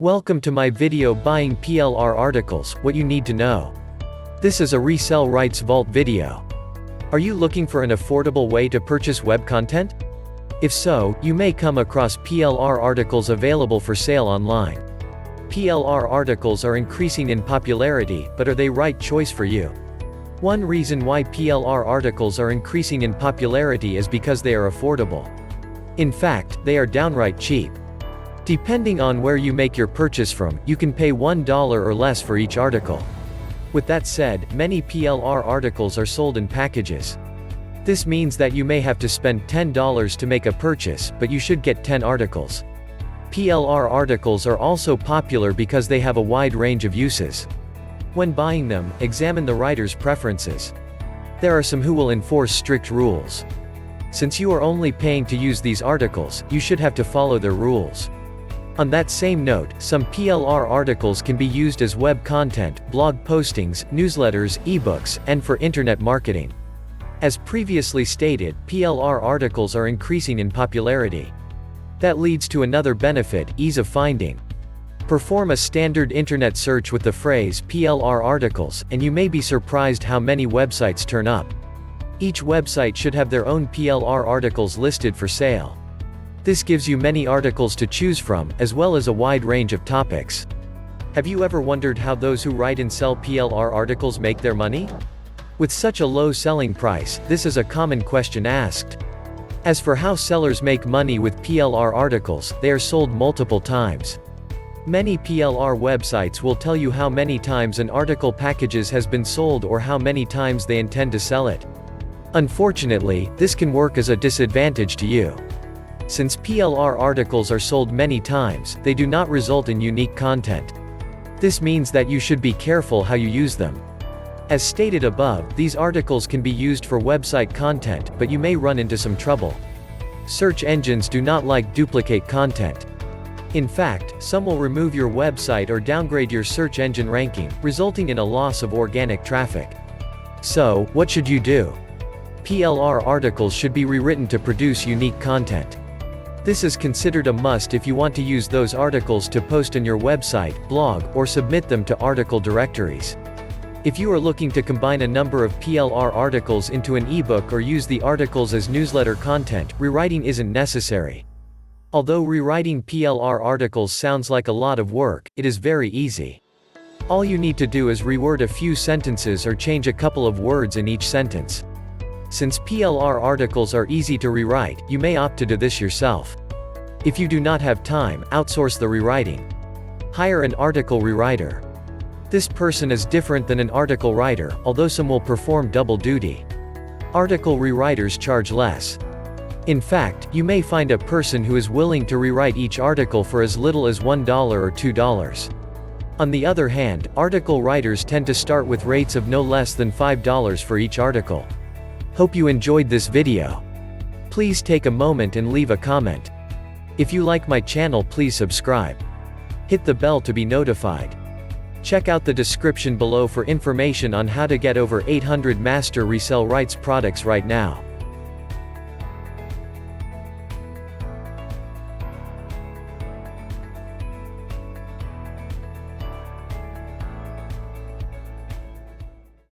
Welcome to my video Buying PLR Articles, What You Need to Know. This is a Resell Rights Vault video. Are you looking for an affordable way to purchase web content? If so, you may come across PLR articles available for sale online. PLR articles are increasing in popularity, but are they the right choice for you? One reason why PLR articles are increasing in popularity is because they are affordable. In fact, they are downright cheap. Depending on where you make your purchase from, you can pay $1 or less for each article. With that said, many PLR articles are sold in packages. This means that you may have to spend $10 to make a purchase, but you should get 10 articles. PLR articles are also popular because they have a wide range of uses. When buying them, examine the writer's preferences. There are some who will enforce strict rules. Since you are only paying to use these articles, you should have to follow their rules. On that same note, some PLR articles can be used as web content, blog postings, newsletters, ebooks, and for internet marketing. As previously stated, PLR articles are increasing in popularity. That leads to another benefit, ease of finding. Perform a standard internet search with the phrase PLR articles, and you may be surprised how many websites turn up. Each website should have their own PLR articles listed for sale. This gives you many articles to choose from, as well as a wide range of topics. Have you ever wondered how those who write and sell PLR articles make their money? With such a low selling price, this is a common question asked. As for how sellers make money with PLR articles, they are sold multiple times. Many PLR websites will tell you how many times an article packages has been sold or how many times they intend to sell it. Unfortunately, this can work as a disadvantage to you. Since PLR articles are sold many times, they do not result in unique content. This means that you should be careful how you use them. As stated above, these articles can be used for website content, but you may run into some trouble. Search engines do not like duplicate content. In fact, some will remove your website or downgrade your search engine ranking, resulting in a loss of organic traffic. So, what should you do? PLR articles should be rewritten to produce unique content. This is considered a must if you want to use those articles to post on your website, blog, or submit them to article directories. If you are looking to combine a number of PLR articles into an ebook or use the articles as newsletter content, rewriting isn't necessary. Although rewriting PLR articles sounds like a lot of work, it is very easy. All you need to do is reword a few sentences or change a couple of words in each sentence. Since PLR articles are easy to rewrite, you may opt to do this yourself. If you do not have time, outsource the rewriting. Hire an article rewriter. This person is different than an article writer, although some will perform double duty. Article rewriters charge less. In fact, you may find a person who is willing to rewrite each article for as little as $1 or $2. On the other hand, article writers tend to start with rates of no less than $5 for each article. Hope you enjoyed this video. Please take a moment and leave a comment. If you like my channel, please subscribe. Hit the bell to be notified. Check out the description below for information on how to get over 800 master resell rights products right now.